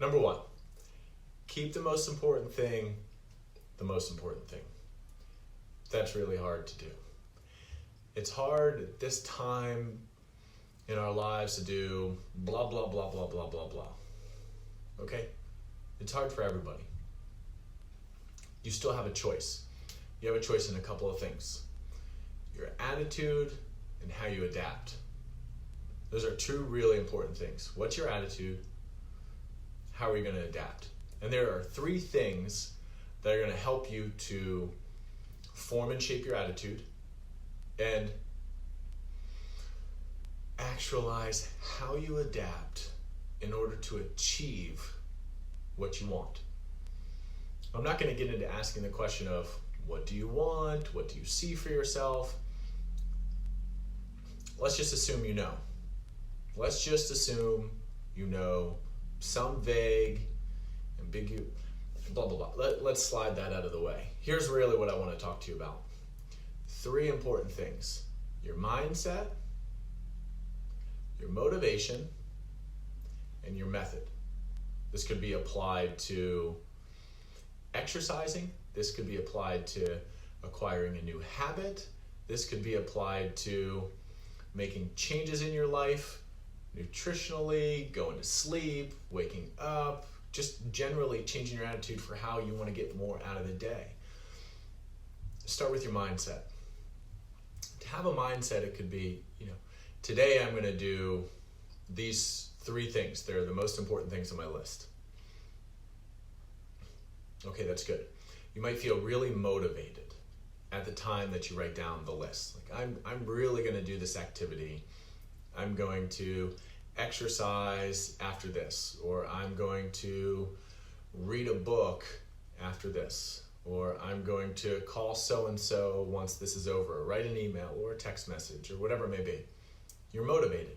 Number one, keep the most important thing the most important thing. That's really hard to do. It's hard at this time in our lives to do blah, blah, blah, blah, blah, blah, blah. Okay? It's hard for everybody. You still have a choice. You have a choice in a couple of things. Your attitude and how you adapt. Those are two really important things. What's your attitude? How are you going to adapt? And there are three things that are going to help you to form and shape your attitude and actualize how you adapt in order to achieve what you want. I'm not going to get into asking the question of what do you want? What do you see for yourself? Let's just assume you know. Let's just assume you know some vague, ambiguous, blah, blah, blah. Let's slide that out of the way. Here's really what I want to talk to you about. Three important things. Your mindset, your motivation, and your method. This could be applied to exercising. This could be applied to acquiring a new habit. This could be applied to making changes in your life, nutritionally, going to sleep, waking up, just generally changing your attitude for how you want to get more out of the day. Start with your mindset. To have a mindset, it could be, today I'm going to do these three things. They're the most important things on my list. Okay, that's good. You might feel really motivated at the time that you write down the list. Like, I'm really going to do this activity. I'm going to exercise after this, or I'm going to read a book after this, or I'm going to call so-and-so once this is over, or write an email or a text message, or whatever it may be. You're motivated.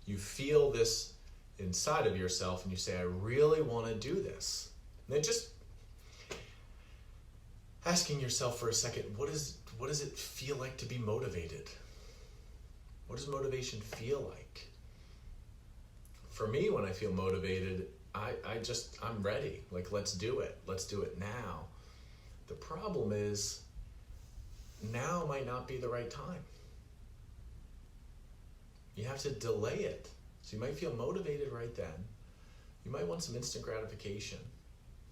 You feel this inside of yourself and you say, I really want to do this. And then just asking yourself for a second, what does it feel like to be motivated? What does motivation feel like? For me, when I feel motivated, I'm ready. Like, let's do it. Let's do it now. The problem is, now might not be the right time. You have to delay it. So you might feel motivated right then. You might want some instant gratification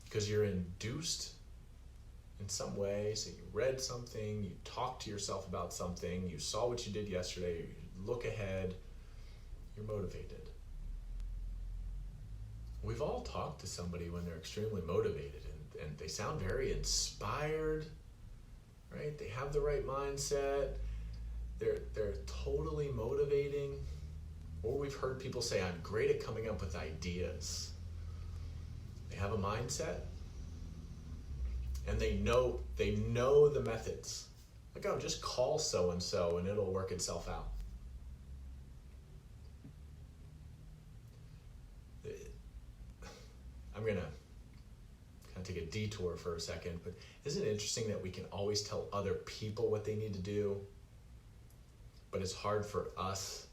because you're induced in some way. So you read something, you talked to yourself about something, you saw what you did yesterday, you look ahead, you're motivated. We've all talked to somebody when they're extremely motivated and they sound very inspired, right? They have the right mindset. They're totally motivating. Or we've heard people say, I'm great at coming up with ideas. They have a mindset and they know the methods. Like, oh, just call so-and-so and it'll work itself out. I'm going to kind of take a detour for a second, but isn't it interesting that we can always tell other people what they need to do, but it's hard for us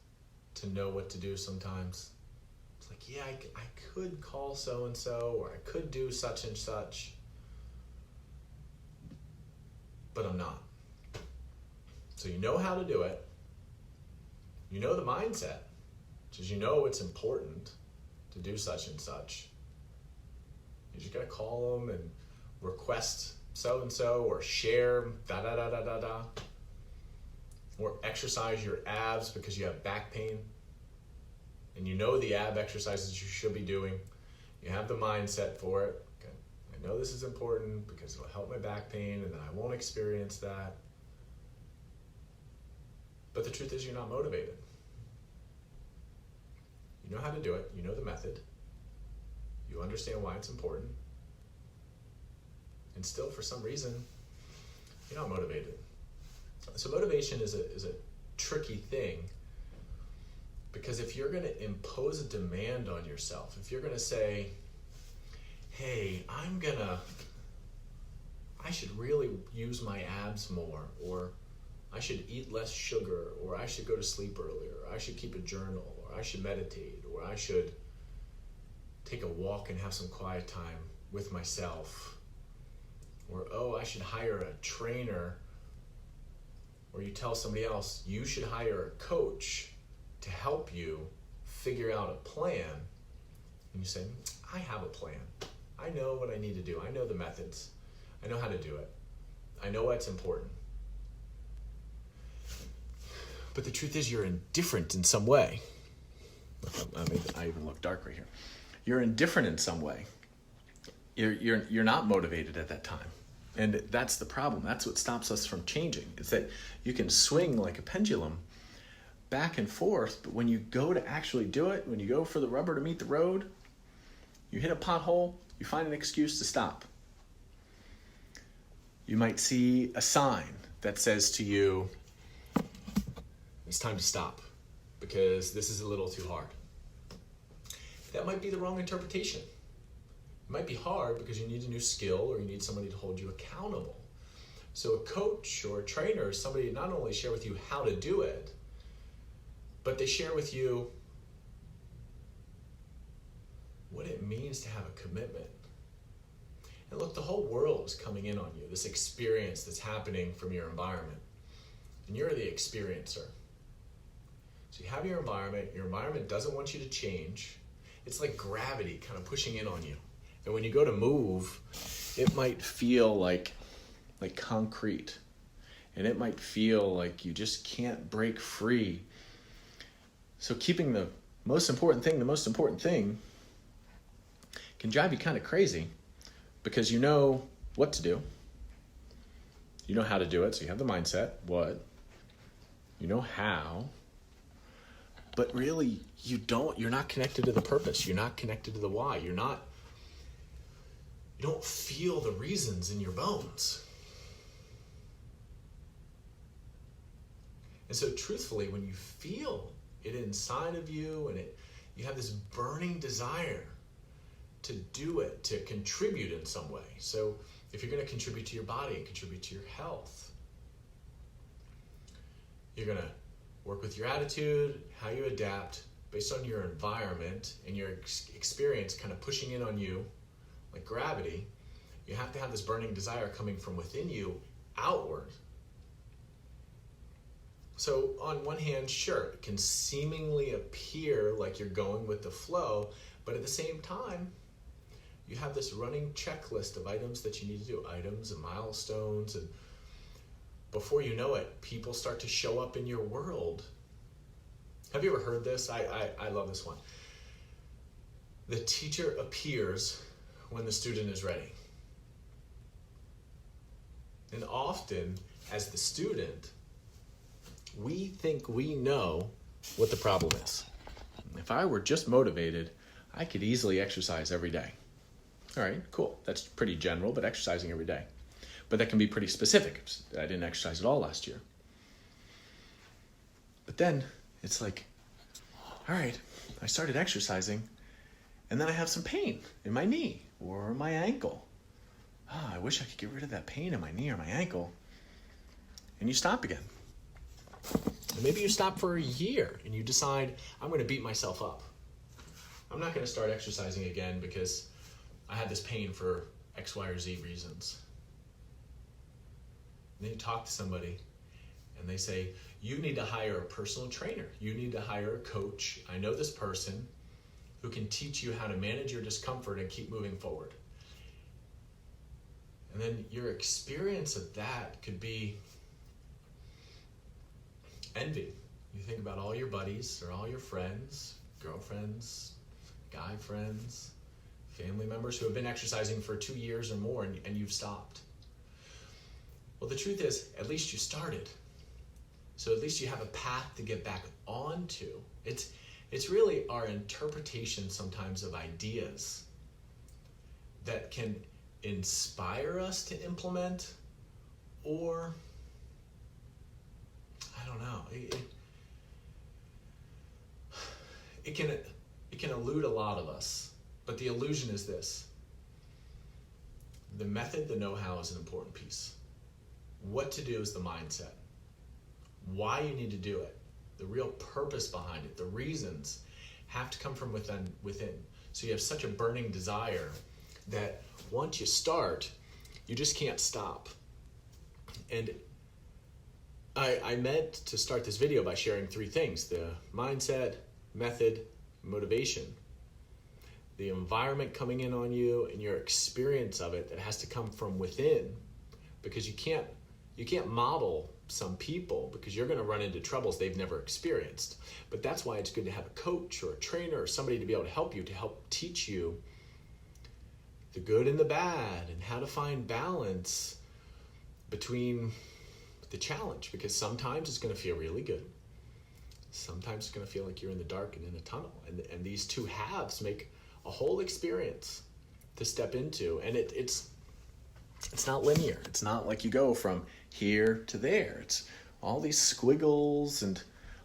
to know what to do sometimes? It's like, yeah, I could call so-and-so, or I could do such and such, but I'm not. So you know how to do it. You know the mindset, which is it's important to do such and such. You just gotta call them and request so-and-so, or share da-da-da-da-da-da. Or exercise your abs because you have back pain. And you know the ab exercises you should be doing. You have the mindset for it. Okay. I know this is important because it'll help my back pain and then I won't experience that. But the truth is, you're not motivated. You know how to do it. You know the method. You understand why it's important. And still, for some reason, you're not motivated. So motivation is a tricky thing, because if you're going to impose a demand on yourself, if you're going to say, hey, I should really use my abs more, or I should eat less sugar, or I should go to sleep earlier, or I should keep a journal, or I should meditate, or I should take a walk and have some quiet time with myself. Or, oh, I should hire a trainer. Or you tell somebody else, you should hire a coach to help you figure out a plan. And you say, I have a plan. I know what I need to do. I know the methods. I know how to do it. I know what's important. But the truth is you're indifferent in some way. I even look dark right here. You're indifferent in some way. You're not motivated at that time. And that's the problem. That's what stops us from changing. It's that you can swing like a pendulum back and forth, but when you go to actually do it, when you go for the rubber to meet the road, you hit a pothole, you find an excuse to stop. You might see a sign that says to you, it's time to stop because this is a little too hard. That might be the wrong interpretation. It might be hard because you need a new skill or you need somebody to hold you accountable. So a coach or a trainer is somebody to not only share with you how to do it, but they share with you what it means to have a commitment. And look, the whole world is coming in on you, this experience that's happening from your environment. And you're the experiencer. So you have your environment doesn't want you to change. It's like gravity kind of pushing in on you. And when you go to move, it might feel like concrete. And it might feel like you just can't break free. So keeping the most important thing can drive you kind of crazy because you know what to do. You know how to do it, so you have the mindset, what. You know how. But really, you're not connected to the purpose. You're not connected to the why. You don't feel the reasons in your bones. And so truthfully, when you feel it inside of you and you have this burning desire to do it, to contribute in some way. So if you're going to contribute to your body and contribute to your health, you're going to work with your attitude, how you adapt based on your environment and your experience kind of pushing in on you like gravity. You have to have this burning desire coming from within you outward. So on one hand, sure, it can seemingly appear like you're going with the flow, but at the same time, you have this running checklist of items that you need to do, items and milestones, and before you know it, people start to show up in your world. Have you ever heard this? I love this one. The teacher appears when the student is ready. And often, as the student, we think we know what the problem is. If I were just motivated, I could easily exercise every day. All right, cool. That's pretty general, but exercising every day. But that can be pretty specific. I didn't exercise at all last year. But then it's like, all right, I started exercising, and then I have some pain in my knee or my ankle. I wish I could get rid of that pain in my knee or my ankle. And you stop again. And maybe you stop for a year and you decide, I'm going to beat myself up. I'm not going to start exercising again because I had this pain for X, Y, or Z reasons. And then you talk to somebody and they say, you need to hire a personal trainer. You need to hire a coach. I know this person who can teach you how to manage your discomfort and keep moving forward. And then your experience of that could be envy. You think about all your buddies or all your friends, girlfriends, guy friends, family members who have been exercising for 2 years or more and you've stopped. Well, the truth is, at least you started. So at least you have a path to get back onto. It's really our interpretation sometimes of ideas that can inspire us to implement, or I don't know. It can elude a lot of us, but the illusion is this: the method, the know-how is an important piece. What to do is the mindset. Why you need to do it, the real purpose behind it, the reasons have to come from within. So you have such a burning desire that once you start, you just can't stop. And I meant to start this video by sharing 3 things: the mindset, method, motivation. The environment coming in on you and your experience of it that has to come from within, because you can't model some people, because you're going to run into troubles they've never experienced. But that's why it's good to have a coach or a trainer or somebody to be able to help you, to help teach you the good and the bad and how to find balance between the challenge, because sometimes it's going to feel really good. Sometimes it's going to feel like you're in the dark and in a tunnel. And these two halves make a whole experience to step into. And it's not linear. It's not like you go from here to there. It's all these squiggles. And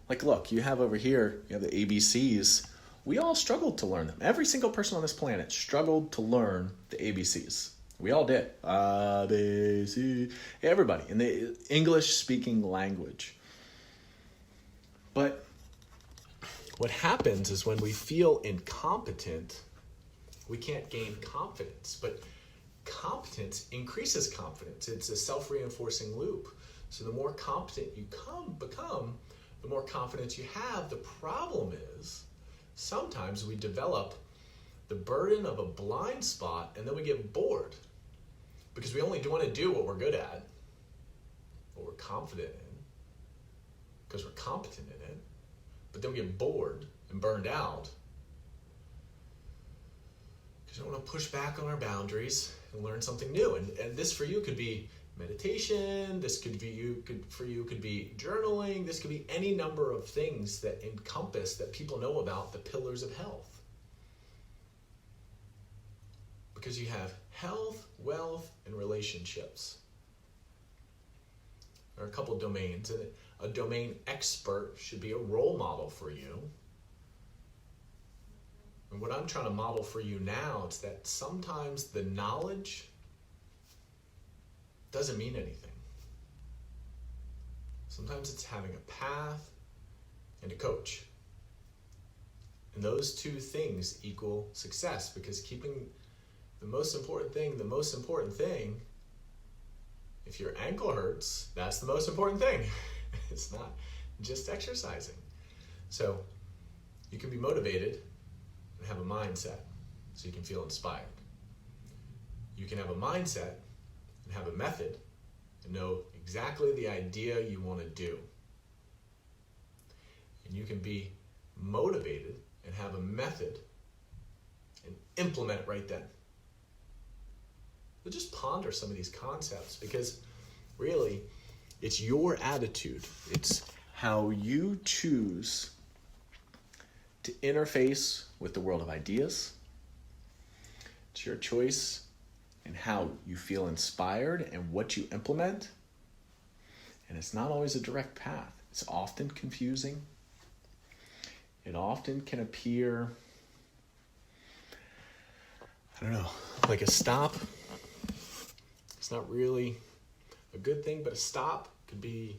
like, look, you have over here, you have the ABCs. We all struggled to learn them. Every single person on this planet struggled to learn the ABCs. We all did. A, B, C. Everybody in the English-speaking language. But what happens is when we feel incompetent, we can't gain confidence. But competence increases confidence. It's a self-reinforcing loop. So the more competent you become, the more confidence you have. The problem is sometimes we develop the burden of a blind spot, and then we get bored because we only want to do what we're good at, what we're confident in, because we're competent in it. But then we get bored and burned out because we want to push back on our boundaries and learn something new. And this for you could be meditation. This could be could be journaling. This could be any number of things that encompass, that people know about, the pillars of health. Because you have health, wealth, and relationships. There are a couple domains, and a domain expert should be a role model for you. And what I'm trying to model for you now is that sometimes the knowledge doesn't mean anything. Sometimes it's having a path and a coach. And those 2 things equal success, because keeping the most important thing, if your ankle hurts, that's the most important thing. It's not just exercising. So you can be motivated and have a mindset so you can feel inspired. You can have a mindset and have a method and know exactly the idea you want to do. And you can be motivated and have a method and implement it right then. So just ponder some of these concepts, because really it's your attitude. It's how you choose to interface with the world of ideas. It's your choice in how you feel inspired and what you implement. And it's not always a direct path. It's often confusing. It often can appear, I don't know, like a stop. It's not really a good thing, but a stop could be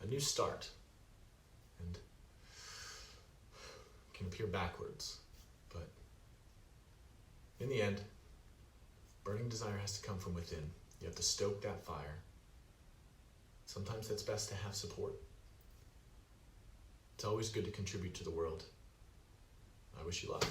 a new start. And can appear backwards. But in the end, burning desire has to come from within. You have to stoke that fire. Sometimes it's best to have support. It's always good to contribute to the world. I wish you luck.